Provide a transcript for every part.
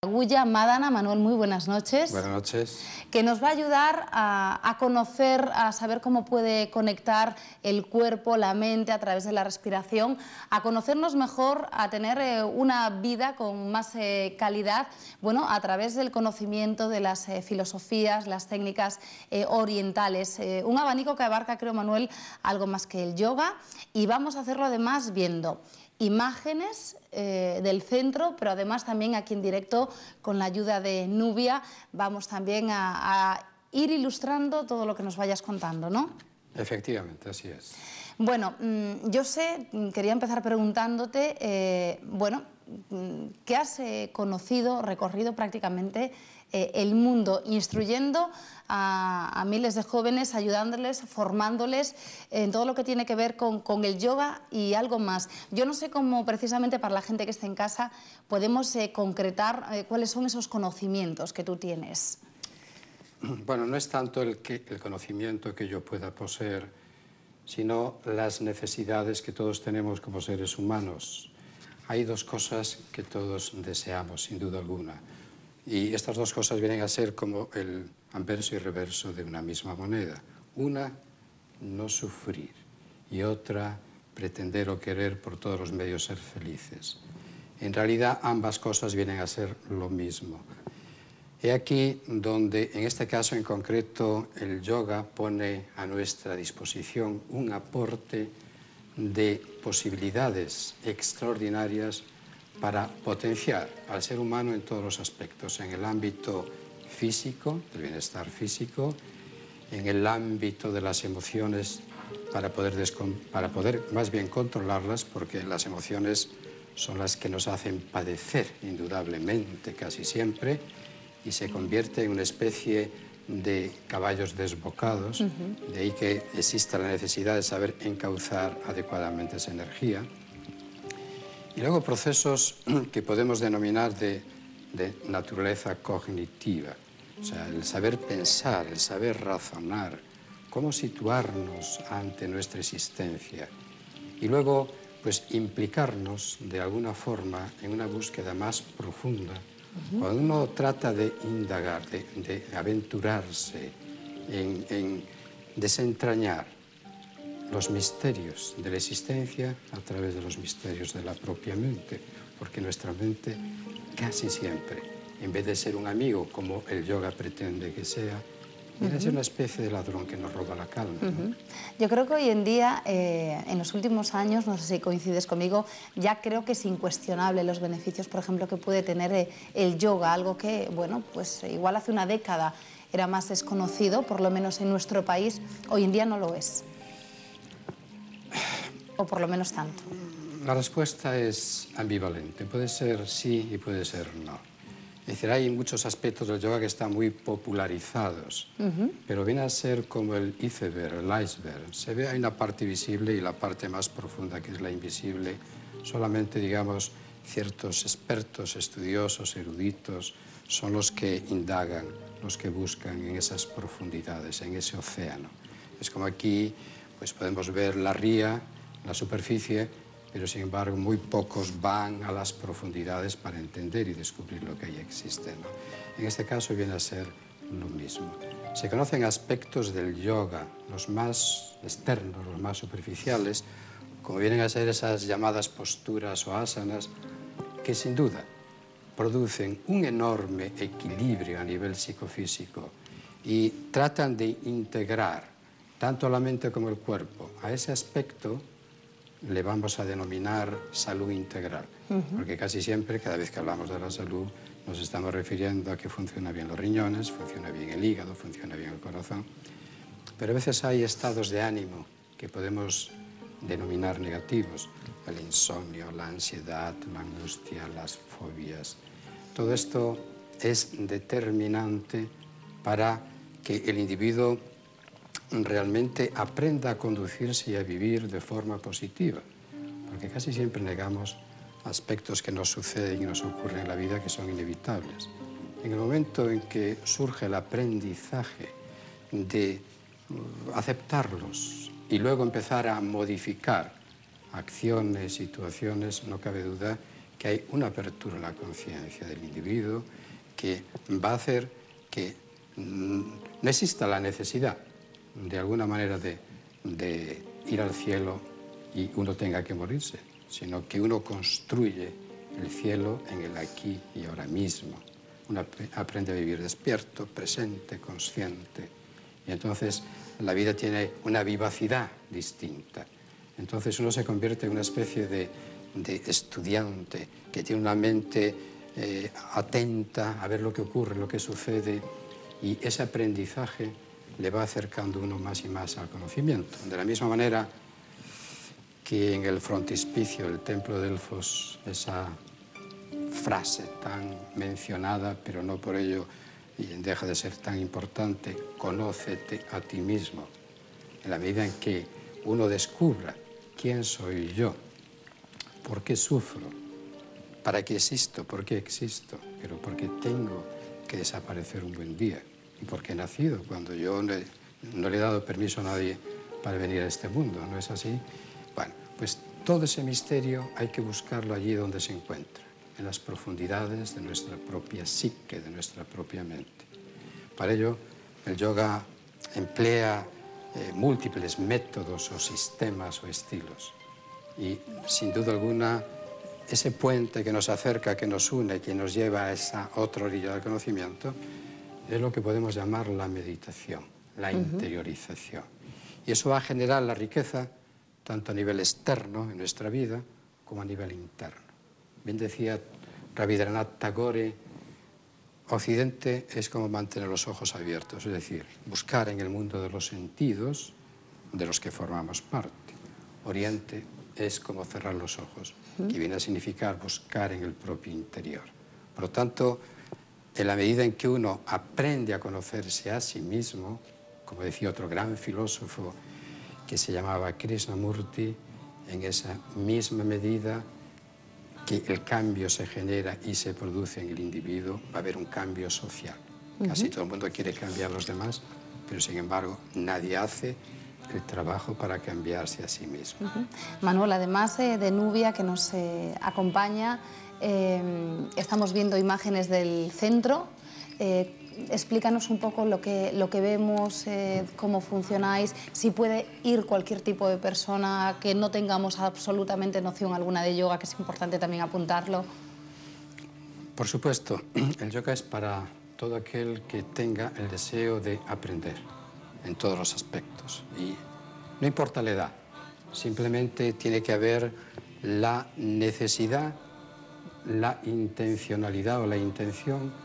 Guya Madana. Manuel, muy buenas noches. Buenas noches. Que nos va a ayudar a conocer, a saber cómo puede conectar el cuerpo, la mente a través de la respiración, a conocernos mejor, a tener una vida con más calidad, bueno, a través del conocimiento de las filosofías, las técnicas orientales. Un abanico que abarca, creo, Manuel, algo más que el yoga, y vamos a hacerlo además viendo imágenes del centro, pero además también aquí en directo con la ayuda de Nubia vamos también a ir ilustrando todo lo que nos vayas contando, ¿no? Efectivamente, así es. Bueno, yo sé, quería empezar preguntándote, bueno, ¿qué has conocido, recorrido prácticamente el mundo, instruyendo a miles de jóvenes, ayudándoles, formándoles en todo lo que tiene que ver con el yoga y algo más? Yo no sé cómo, precisamente para la gente que esté en casa, podemos concretar cuáles son esos conocimientos que tú tienes. Bueno, no es tanto el conocimiento que yo pueda poseer, sino las necesidades que todos tenemos como seres humanos. Hay dos cosas que todos deseamos, sin duda alguna. Y estas dos cosas vienen a ser como el anverso y reverso de una misma moneda. Una, no sufrir, y otra, pretender o querer por todos los medios ser felices. En realidad, ambas cosas vienen a ser lo mismo. He aquí donde, en este caso en concreto, el yoga pone a nuestra disposición un aporte de posibilidades extraordinarias para potenciar al ser humano en todos los aspectos, en el ámbito físico, del bienestar físico, en el ámbito de las emociones, para poder más bien controlarlas, porque las emociones son las que nos hacen padecer indudablemente casi siempre, y se convierte en una especie de caballos desbocados, de ahí que exista la necesidad de saber encauzar adecuadamente esa energía. Y luego procesos que podemos denominar de naturaleza cognitiva, o sea, el saber pensar, el saber razonar, cómo situarnos ante nuestra existencia. Y luego, pues, implicarnos de alguna forma en una búsqueda más profunda. Cuando uno trata de indagar, de aventurarse en desentrañar los misterios de la existencia a través de los misterios de la propia mente, porque nuestra mente casi siempre, en vez de ser un amigo como el yoga pretende que sea, viene a ser una especie de ladrón que nos roba la calma, ¿no? Yo creo que hoy en día, en los últimos años, no sé si coincides conmigo, ya creo que es incuestionable los beneficios, por ejemplo, que puede tener el yoga, algo que, bueno, pues igual hace una década era más desconocido, por lo menos en nuestro país, hoy en día no lo es. O por lo menos tanto. La respuesta es ambivalente, puede ser sí y puede ser no. Es decir, hay muchos aspectos del yoga que están muy popularizados, pero viene a ser como el iceberg, el iceberg. Se ve, hay una parte visible y la parte más profunda, que es la invisible. Solamente, digamos, ciertos expertos, estudiosos, eruditos, son los que indagan, los que buscan en esas profundidades, en ese océano. Es como aquí, pues podemos ver la ría, la superficie, pero sin embargo muy pocos van a las profundidades para entender y descubrir lo que ahí existe, ¿no? En este caso viene a ser lo mismo. Se conocen aspectos del yoga, los más externos, los más superficiales, como vienen a ser esas llamadas posturas o asanas, que sin duda producen un enorme equilibrio a nivel psicofísico y tratan de integrar tanto la mente como el cuerpo. A ese aspecto le vamos a denominar salud integral, porque casi siempre, cada vez que hablamos de la salud, nos estamos refiriendo a que funciona bien los riñones, funciona bien el hígado, funciona bien el corazón, pero a veces hay estados de ánimo que podemos denominar negativos, el insomnio, la ansiedad, la angustia, las fobias. Todo esto es determinante para que el individuo realmente aprenda a conducirse y a vivir de forma positiva, porque casi siempre negamos aspectos que nos suceden y nos ocurren en la vida que son inevitables. En el momento en que surge el aprendizaje de aceptarlos y luego empezar a modificar acciones, situaciones, no cabe duda que hay una apertura en la conciencia del individuo que va a hacer que no exista la necesidad de alguna manera de ir al cielo y uno tenga que morirse, sino que uno construye el cielo en el aquí y ahora mismo. Uno aprende a vivir despierto, presente, consciente, y entonces la vida tiene una vivacidad distinta. Entonces uno se convierte en una especie de estudiante que tiene una mente atenta a ver lo que ocurre, lo que sucede, y ese aprendizaje le va acercando uno más y más al conocimiento. De la misma manera que en el frontispicio del templo de Delfos, esa frase tan mencionada, pero no por ello deja de ser tan importante, conócete a ti mismo. En la medida en que uno descubra quién soy yo, por qué sufro, para qué existo, por qué existo, pero porque tengo que desaparecer un buen día y porque he nacido cuando yo no le he dado permiso a nadie para venir a este mundo, ¿no es así? Bueno, pues todo ese misterio hay que buscarlo allí donde se encuentra, en las profundidades de nuestra propia psique, de nuestra propia mente. Para ello, el yoga emplea múltiples métodos o sistemas o estilos. Y, sin duda alguna, ese puente que nos acerca, que nos une, que nos lleva a esa otra orilla del conocimiento, es lo que podemos llamar la meditación, la interiorización. Y eso va a generar la riqueza tanto a nivel externo en nuestra vida como a nivel interno. Bien decía Rabindranath Tagore, Occidente es como mantener los ojos abiertos, es decir, buscar en el mundo de los sentidos de los que formamos parte. Oriente es como cerrar los ojos, que viene a significar buscar en el propio interior. Por lo tanto, en la medida en que uno aprende a conocerse a sí mismo, como decía otro gran filósofo que se llamaba Krishnamurti, en esa misma medida que el cambio se genera y se produce en el individuo, va a haber un cambio social. Casi todo el mundo quiere cambiar a los demás, pero sin embargo nadie hace el trabajo para cambiarse a sí mismo. Manuel, además de Nubia, que nos acompaña, estamos viendo imágenes del centro. Explícanos un poco lo que vemos, cómo funcionáis, si puede ir cualquier tipo de persona que no tengamos absolutamente noción alguna de yoga, que es importante también apuntarlo. Por supuesto, el yoga es para todo aquel que tenga el deseo de aprender en todos los aspectos. Y no importa la edad, simplemente tiene que haber la necesidad, la intencionalidad o la intención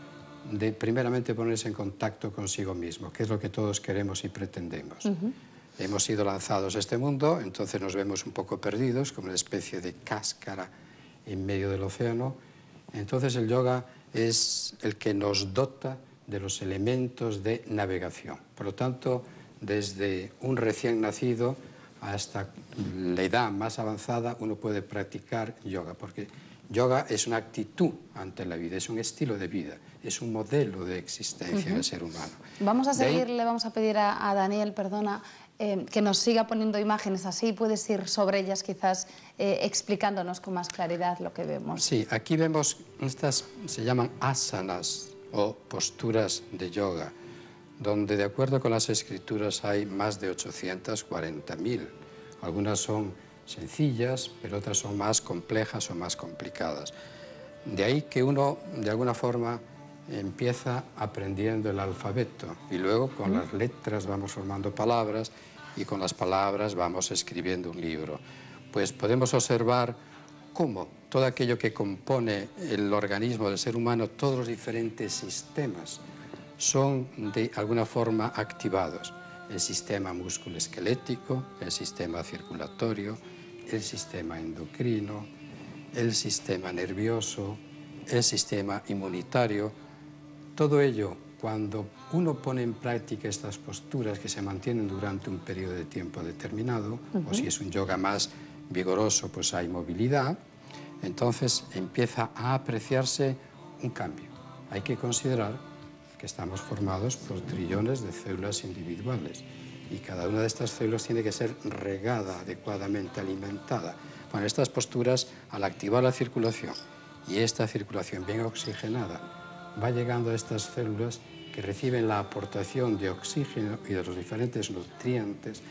de primeramente ponerse en contacto consigo mismo, que es lo que todos queremos y pretendemos. Hemos sido lanzados a este mundo, entonces nos vemos un poco perdidos, como una especie de cáscara en medio del océano. Entonces el yoga es el que nos dota de los elementos de navegación. Por lo tanto, desde un recién nacido hasta la edad más avanzada, uno puede practicar yoga, porque yoga es una actitud ante la vida, es un estilo de vida, es un modelo de existencia en el ser humano. Vamos a seguir, le vamos a pedir a Daniel, perdona, que nos siga poniendo imágenes así, puedes ir sobre ellas quizás explicándonos con más claridad lo que vemos. Sí, aquí vemos, estas se llaman asanas o posturas de yoga, donde de acuerdo con las escrituras hay más de 840.000. Algunas son sencillas, pero otras son más complejas o más complicadas. De ahí que uno, de alguna forma, empieza aprendiendo el alfabeto y luego con las letras vamos formando palabras y con las palabras vamos escribiendo un libro. Pues podemos observar cómo todo aquello que compone el organismo del ser humano, todos los diferentes sistemas, son de alguna forma activados. El sistema musculoesquelético, el sistema circulatorio, el sistema endocrino, el sistema nervioso, el sistema inmunitario. Todo ello, cuando uno pone en práctica estas posturas que se mantienen durante un periodo de tiempo determinado, o si es un yoga más vigoroso, pues hay movilidad, entonces empieza a apreciarse un cambio. Hay que considerar que estamos formados por trillones de células individuales y cada una de estas células tiene que ser regada adecuadamente, alimentada. Bueno, estas posturas, al activar la circulación y esta circulación bien oxigenada va llegando a estas células que reciben la aportación de oxígeno y de los diferentes nutrientes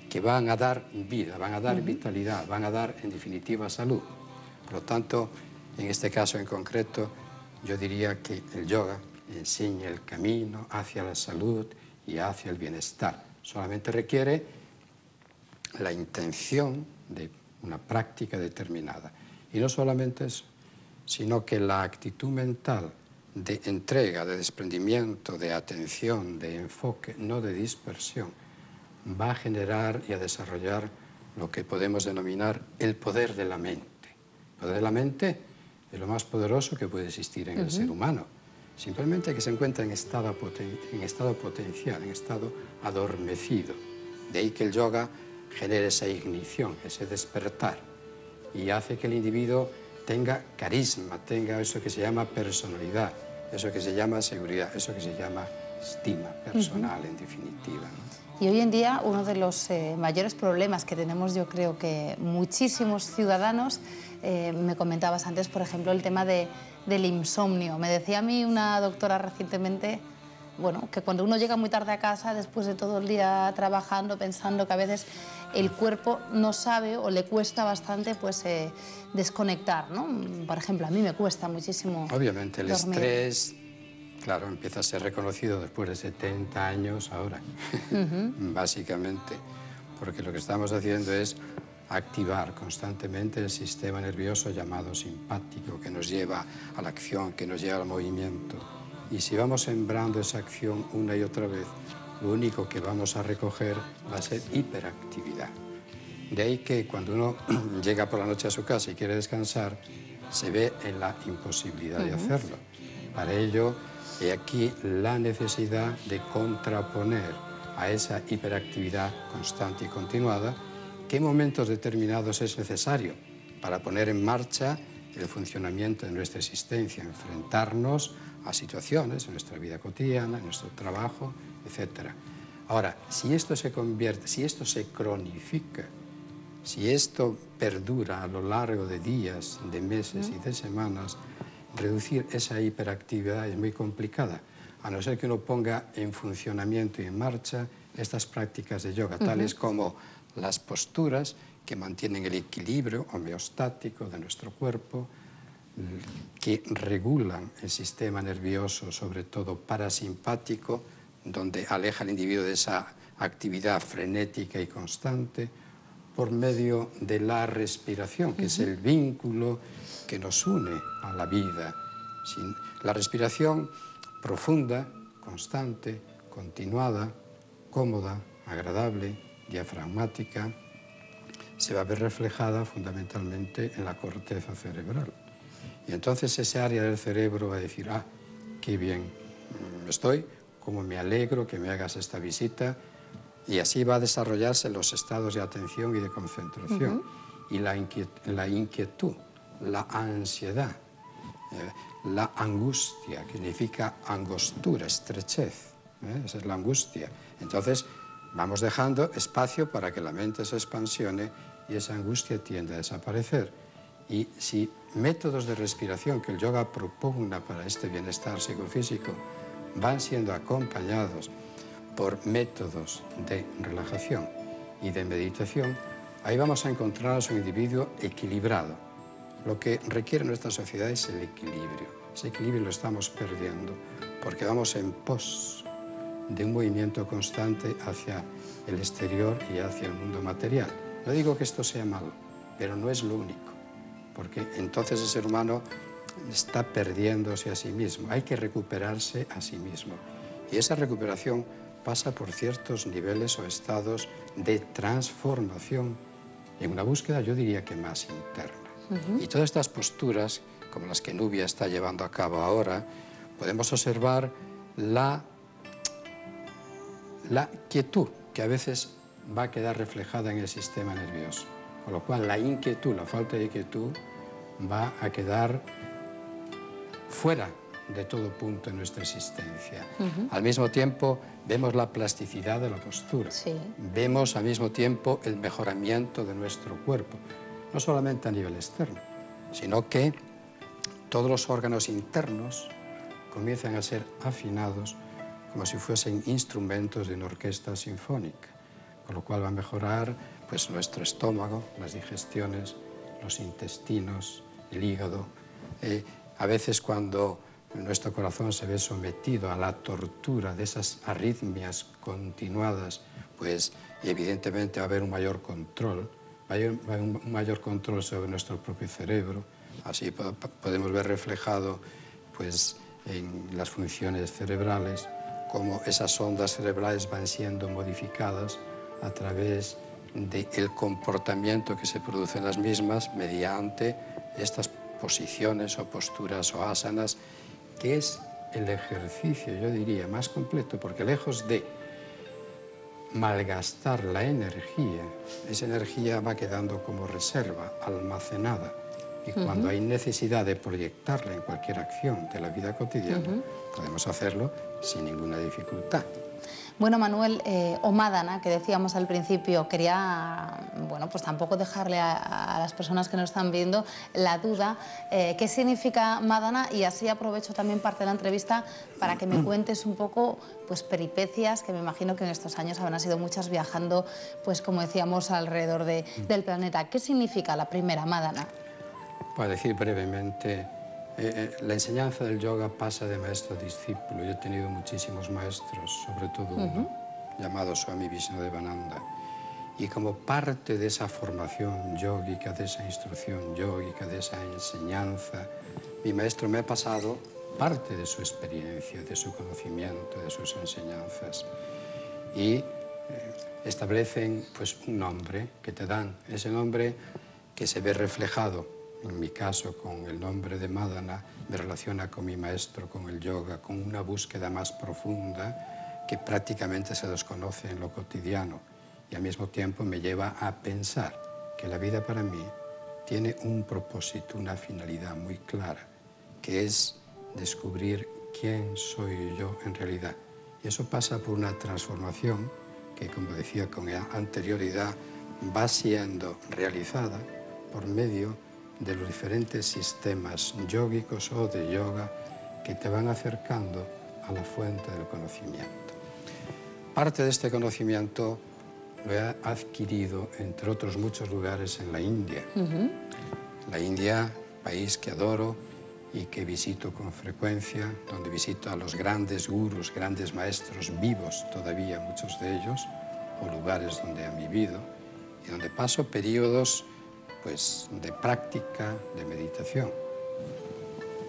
que van a dar vida, van a dar vitalidad, van a dar, en definitiva, salud. Por lo tanto, en este caso en concreto, yo diría que el yoga enseña el camino hacia la salud y hacia el bienestar. Solamente requiere la intención de una práctica determinada. Y no solamente eso, sino que la actitud mental de entrega, de desprendimiento, de atención, de enfoque, no de dispersión, va a generar y a desarrollar lo que podemos denominar el poder de la mente. El poder de la mente es lo más poderoso que puede existir en el ser humano. Simplemente que se encuentra en estado potencial, en estado adormecido. De ahí que el yoga genere esa ignición, ese despertar, y hace que el individuo tenga carisma, tenga eso que se llama personalidad, eso que se llama seguridad, eso que se llama estima personal, en definitiva, ¿no? Y hoy en día uno de los mayores problemas que tenemos, yo creo que muchísimos ciudadanos, me comentabas antes, por ejemplo, el tema del insomnio. Me decía a mí una doctora recientemente, bueno, que cuando uno llega muy tarde a casa, después de todo el día trabajando, pensando que a veces el cuerpo no sabe o le cuesta bastante pues, desconectar, ¿no? Por ejemplo, a mí me cuesta muchísimo obviamente el dormir. Estrés, claro, empieza a ser reconocido después de 70 años ahora, básicamente, porque lo que estamos haciendo es activar constantemente el sistema nervioso llamado simpático, que nos lleva a la acción, que nos lleva al movimiento. Y si vamos sembrando esa acción una y otra vez, lo único que vamos a recoger va a ser hiperactividad. De ahí que cuando uno llega por la noche a su casa y quiere descansar, se ve en la imposibilidad de hacerlo. Para ello, he aquí la necesidad de contraponer a esa hiperactividad constante y continuada que en momentos determinados es necesario para poner en marcha el funcionamiento de nuestra existencia, enfrentarnos a situaciones en nuestra vida cotidiana, en nuestro trabajo, etc. Ahora, si esto se convierte, si esto se cronifica, si esto perdura a lo largo de días, de meses y de semanas, reducir esa hiperactividad es muy complicada, a no ser que uno ponga en funcionamiento y en marcha estas prácticas de yoga, tales como las posturas que mantienen el equilibrio homeostático de nuestro cuerpo, que regulan el sistema nervioso, sobre todo parasimpático, donde aleja al individuo de esa actividad frenética y constante, por medio de la respiración, que es el vínculo que nos une a la vida. La respiración profunda, constante, continuada, cómoda, agradable, diafragmática, se va a ver reflejada fundamentalmente en la corteza cerebral. Y entonces ese área del cerebro va a decir, ah, qué bien estoy, cómo me alegro que me hagas esta visita, y así va a desarrollarse los estados de atención y de concentración. Y la inquietud, la ansiedad, la angustia, que significa angostura, estrechez, esa es la angustia. Entonces vamos dejando espacio para que la mente se expansione y esa angustia tiende a desaparecer. Y si métodos de respiración que el yoga propugna para este bienestar psicofísico van siendo acompañados por métodos de relajación y de meditación, ahí vamos a encontrar a un individuo equilibrado. Lo que requiere nuestra sociedad es el equilibrio. Ese equilibrio lo estamos perdiendo porque vamos en pos de un movimiento constante hacia el exterior y hacia el mundo material. No digo que esto sea malo, pero no es lo único, porque entonces el ser humano está perdiéndose a sí mismo. Hay que recuperarse a sí mismo. Y esa recuperación pasa por ciertos niveles o estados de transformación en una búsqueda, yo diría que más interna. Y todas estas posturas, como las que Nubia está llevando a cabo ahora, podemos observar la quietud que a veces va a quedar reflejada en el sistema nervioso. Con lo cual la inquietud, la falta de quietud, va a quedar fuera de todo punto en nuestra existencia. Al mismo tiempo vemos la plasticidad de la postura, vemos al mismo tiempo el mejoramiento de nuestro cuerpo, no solamente a nivel externo, sino que todos los órganos internos comienzan a ser afinados como si fuesen instrumentos de una orquesta sinfónica, con lo cual va a mejorar pues, nuestro estómago, las digestiones, los intestinos, el hígado. A veces cuando nuestro corazón se ve sometido a la tortura de esas arritmias continuadas, pues evidentemente va a haber un mayor control, un mayor control sobre nuestro propio cerebro. Así podemos ver reflejado pues, en las funciones cerebrales cómo esas ondas cerebrales van siendo modificadas a través del comportamiento que se produce en las mismas mediante estas posiciones o posturas o asanas, que es el ejercicio, yo diría, más completo, porque lejos de malgastar la energía, esa energía va quedando como reserva, almacenada, y cuando hay necesidad de proyectarla en cualquier acción de la vida cotidiana, podemos hacerlo sin ninguna dificultad. Bueno, Manuel, o Madana, que decíamos al principio, quería, bueno, pues tampoco dejarle a las personas que nos están viendo la duda, qué significa Madana, y así aprovecho también parte de la entrevista para que me cuentes un poco, pues, peripecias, que me imagino que en estos años habrán sido muchas viajando, pues, como decíamos, alrededor del planeta. ¿Qué significa la primera Madana? Para decir brevemente, la enseñanza del yoga pasa de maestro a discípulo. Yo he tenido muchísimos maestros, sobre todo uno, llamado Swami Vishnudevananda. Y como parte de esa formación yógica, de esa instrucción yógica, de esa enseñanza, mi maestro me ha pasado parte de su experiencia, de su conocimiento, de sus enseñanzas. Y establecen pues, un nombre que te dan, ese nombre que se ve reflejado. En mi caso, con el nombre de Madana, me relaciona con mi maestro, con el yoga, con una búsqueda más profunda que prácticamente se desconoce en lo cotidiano, y al mismo tiempo me lleva a pensar que la vida para mí tiene un propósito, una finalidad muy clara, que es descubrir quién soy yo en realidad. Y eso pasa por una transformación que, como decía con anterioridad, va siendo realizada por medio de los diferentes sistemas yógicos o de yoga que te van acercando a la fuente del conocimiento. Parte de este conocimiento lo he adquirido, entre otros muchos lugares, en la India. La India, país que adoro y que visito con frecuencia, donde visito a los grandes gurús, grandes maestros vivos todavía, muchos de ellos, o lugares donde han vivido, y donde paso periodos pues, de práctica, de meditación.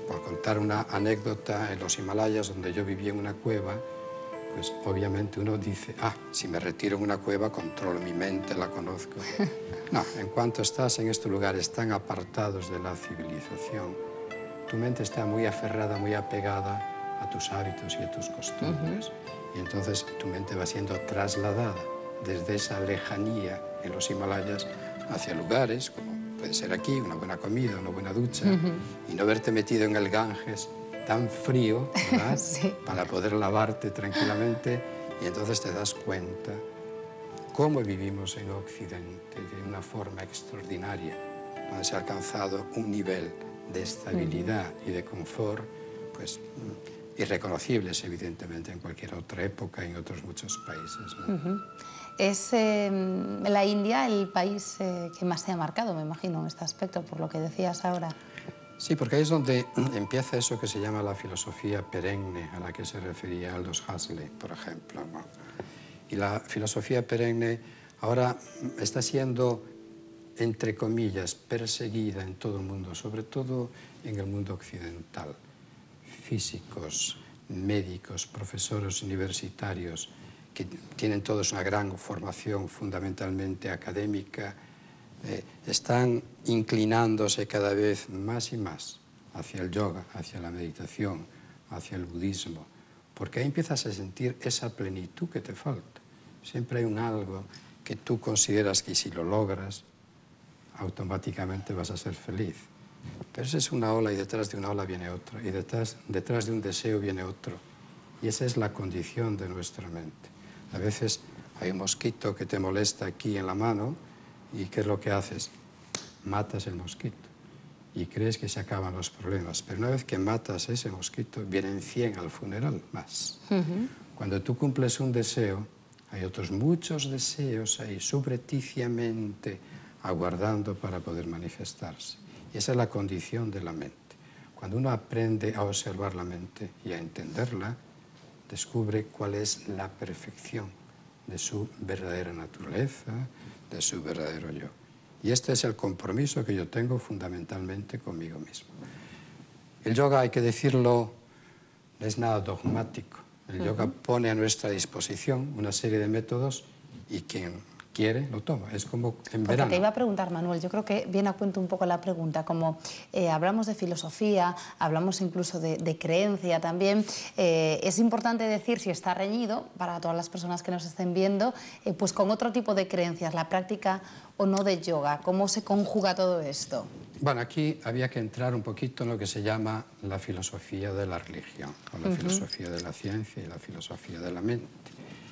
Por contar una anécdota, en los Himalayas, donde yo vivía en una cueva, pues obviamente uno dice, si me retiro en una cueva, controlo mi mente, la conozco. No, en cuanto estás en estos lugares tan apartados de la civilización, tu mente está muy aferrada, muy apegada a tus hábitos y a tus costumbres. Y entonces tu mente va siendo trasladada desde esa lejanía en los Himalayas hacia lugares, como puede ser aquí, una buena comida, una buena ducha, y no verte metido en el Ganges tan frío, ¿verdad? Sí. Para poder lavarte tranquilamente, y entonces te das cuenta cómo vivimos en Occidente de una forma extraordinaria, donde se ha alcanzado un nivel de estabilidad y de confort, pues, irreconocibles, evidentemente, en cualquier otra época y en otros muchos países, ¿no? Es la India el país que más te ha marcado, me imagino, en este aspecto, por lo que decías ahora. Sí, porque ahí es donde empieza eso que se llama la filosofía perenne, a la que se refería Aldous Huxley, por ejemplo, ¿no? Y la filosofía perenne ahora está siendo, entre comillas, perseguida en todo el mundo, sobre todo en el mundo occidental. Físicos, médicos, profesores universitarios, que tienen todos una gran formación fundamentalmente académica, están inclinándose cada vez más y más hacia el yoga, hacia la meditación, hacia el budismo, porque ahí empiezas a sentir esa plenitud que te falta. Siempre hay un algo que tú consideras que si lo logras, automáticamente vas a ser feliz. Pero esa es una ola y detrás de una ola viene otra, y detrás de un deseo viene otro. Y esa es la condición de nuestra mente. A veces hay un mosquito que te molesta aquí en la mano, y ¿qué es lo que haces? Matas el mosquito. y crees que se acaban los problemas. Pero una vez que matas a ese mosquito, vienen 100 al funeral más. Cuando tú cumples un deseo, hay otros muchos deseos ahí subrepticiamente aguardando para poder manifestarse. Y esa es la condición de la mente. Cuando uno aprende a observar la mente y a entenderla, descubre cuál es la perfección de su verdadera naturaleza, de su verdadero yo. Y este es el compromiso que yo tengo fundamentalmente conmigo mismo. El yoga, hay que decirlo, no es nada dogmático. El yoga pone a nuestra disposición una serie de métodos y quien quiere lo toma. Es como en verano. Porque te iba a preguntar, Manuel, yo creo que viene a cuento un poco la pregunta, como hablamos de filosofía, hablamos incluso de creencia también, es importante decir si está reñido, para todas las personas que nos estén viendo, pues con otro tipo de creencias, la práctica o no de yoga, ¿cómo se conjuga todo esto? Bueno, aquí había que entrar un poquito en lo que se llama la filosofía de la religión, o la filosofía de la ciencia y la filosofía de la mente.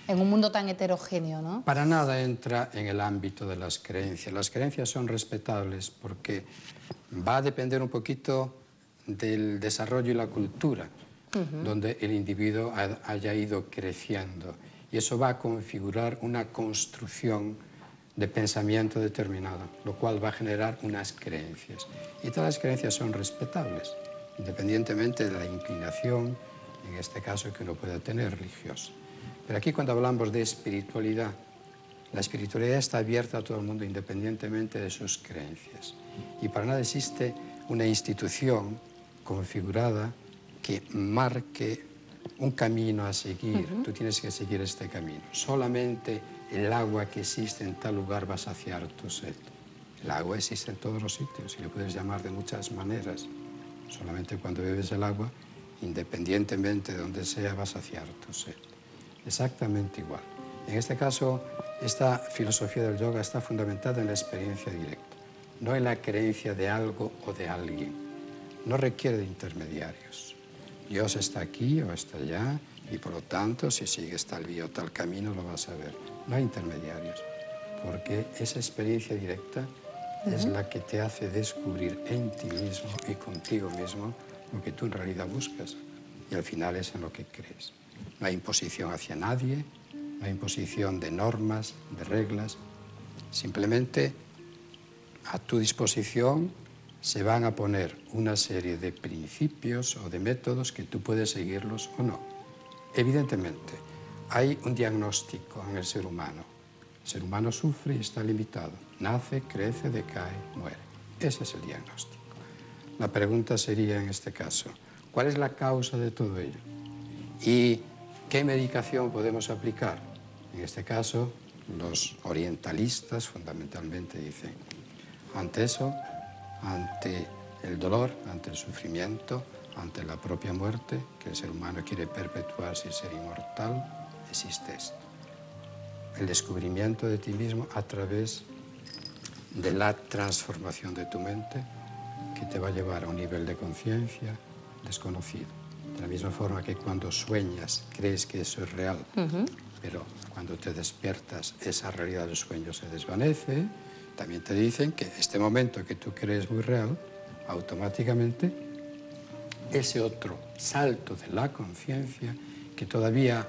En un mundo tan heterogéneo, ¿no? Para nada entra en el ámbito de las creencias. Las creencias son respetables porque va a depender un poquito del desarrollo y la cultura donde el individuo haya ido creciendo. Y eso va a configurar una construcción de pensamiento determinado, lo cual va a generar unas creencias. Y todas las creencias son respetables, independientemente de la inclinación, en este caso, que uno pueda tener religiosa. Pero aquí cuando hablamos de espiritualidad, la espiritualidad está abierta a todo el mundo independientemente de sus creencias. Y para nada existe una institución configurada que marque un camino a seguir. Tú tienes que seguir este camino. Solamente el agua que existe en tal lugar va a saciar tu sed. El agua existe en todos los sitios y lo puedes llamar de muchas maneras. Solamente cuando bebes el agua, independientemente de donde sea, va a saciar tu sed. Exactamente igual. En este caso, esta filosofía del yoga está fundamentada en la experiencia directa, no en la creencia de algo o de alguien. No requiere de intermediarios. Dios está aquí o está allá y por lo tanto, si sigues tal vía o tal camino, lo vas a ver. No hay intermediarios, porque esa experiencia directa es la que te hace descubrir en ti mismo y contigo mismo lo que tú en realidad buscas y al final es en lo que crees. No hay imposición hacia nadie, no hay imposición de normas, de reglas. Simplemente a tu disposición se van a poner una serie de principios o de métodos que tú puedes seguirlos o no. Evidentemente, hay un diagnóstico en el ser humano. El ser humano sufre y está limitado. Nace, crece, decae, muere. Ese es el diagnóstico. La pregunta sería en este caso, ¿cuál es la causa de todo ello? ¿Y qué medicación podemos aplicar? En este caso, los orientalistas fundamentalmente dicen, ante eso, ante el dolor, ante el sufrimiento, ante la propia muerte, que el ser humano quiere perpetuarse y ser inmortal, existe esto. El descubrimiento de ti mismo a través de la transformación de tu mente, que te va a llevar a un nivel de conciencia desconocido. De la misma forma que cuando sueñas crees que eso es real, pero cuando te despiertas esa realidad del sueño se desvanece, también te dicen que este momento que tú crees muy real, automáticamente ese otro salto de la conciencia que todavía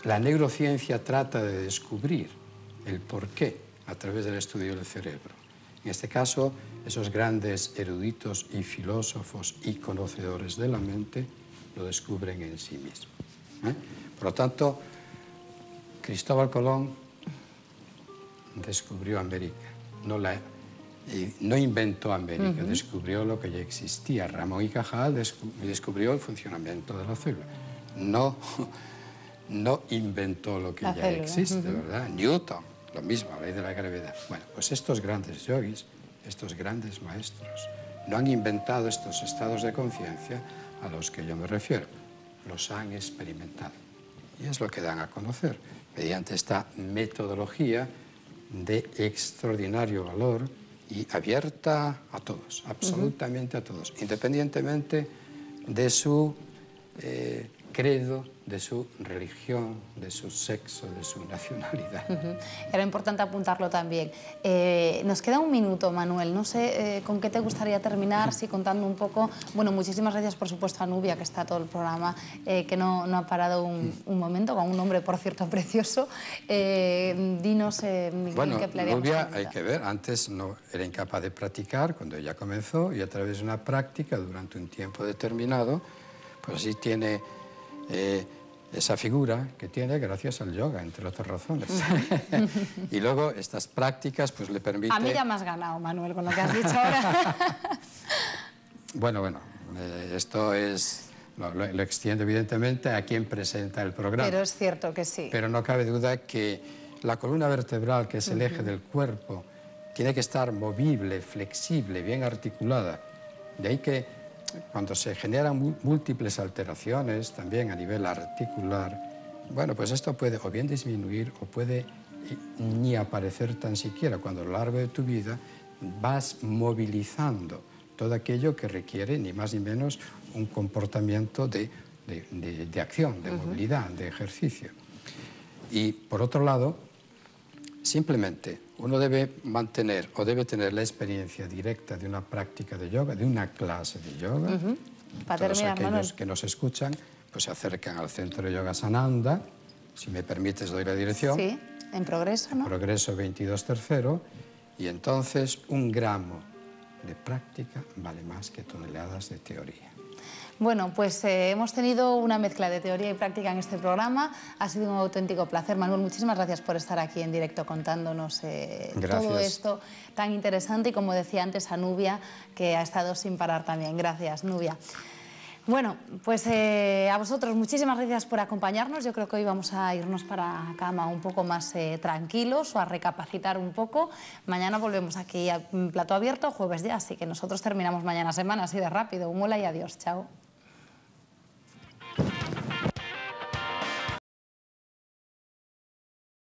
la neurociencia trata de descubrir el porqué a través del estudio del cerebro. En este caso, esos grandes eruditos y filósofos y conocedores de la mente lo descubren en sí mismo. Por lo tanto, Cristóbal Colón descubrió América, no inventó América, descubrió lo que ya existía. Ramón y Cajal descubrió el funcionamiento de la célula. No inventó lo que ya existe, ¿verdad? Newton, lo mismo, la ley de la gravedad. Bueno, pues estos grandes yogis, estos grandes maestros, no han inventado estos estados de conciencia a los que yo me refiero, los han experimentado. Y es lo que dan a conocer mediante esta metodología de extraordinario valor y abierta a todos, absolutamente a todos, independientemente de su credo, de su religión, de su sexo, de su nacionalidad. Era importante apuntarlo también. Nos queda un minuto, Manuel. No sé con qué te gustaría terminar, si contando un poco... Bueno, muchísimas gracias, por supuesto, a Nubia, que está todo el programa, que no ha parado un momento, con un nombre, por cierto, precioso. Dinos bueno, qué plegaríamos. Nubia, hay que ver, antes no era incapaz de practicar cuando ella comenzó, y a través de una práctica durante un tiempo determinado, pues así tiene... esa figura que tiene gracias al yoga, entre otras razones. Y luego estas prácticas pues le permiten... A mí ya me has ganado, Manuel, con lo que has dicho ahora. Bueno, esto es... lo extiendo evidentemente a quien presenta el programa. Pero es cierto que sí. Pero no cabe duda que la columna vertebral, que es el eje del cuerpo, tiene que estar movible, flexible, bien articulada. De ahí que cuando se generan múltiples alteraciones, también a nivel articular, bueno, pues esto puede o bien disminuir o puede ni aparecer tan siquiera, cuando a lo largo de tu vida vas movilizando todo aquello que requiere ni más ni menos un comportamiento de acción, de movilidad, de ejercicio. Y por otro lado, simplemente uno debe mantener o debe tener la experiencia directa de una práctica de yoga, de una clase de yoga. Para Todos terminar, aquellos Manuel, que nos escuchan pues se acercan al Centro de Yoga Sananda. Si me permites, doy la dirección. sí, en Progreso, ¿no? Progreso 22 tercero. Y entonces 1 gramo de práctica vale más que toneladas de teoría. Bueno, pues hemos tenido una mezcla de teoría y práctica en este programa. Ha sido un auténtico placer. Manuel, muchísimas gracias por estar aquí en directo contándonos todo esto tan interesante. Y como decía antes, a Nubia, que ha estado sin parar también. Gracias, Nubia. Bueno, pues a vosotros muchísimas gracias por acompañarnos. Yo creo que hoy vamos a irnos para cama un poco más tranquilos o a recapacitar un poco. Mañana volvemos aquí a Plató Abierto, jueves ya, así que nosotros terminamos mañana semana así de rápido. Un hola y adiós, chao.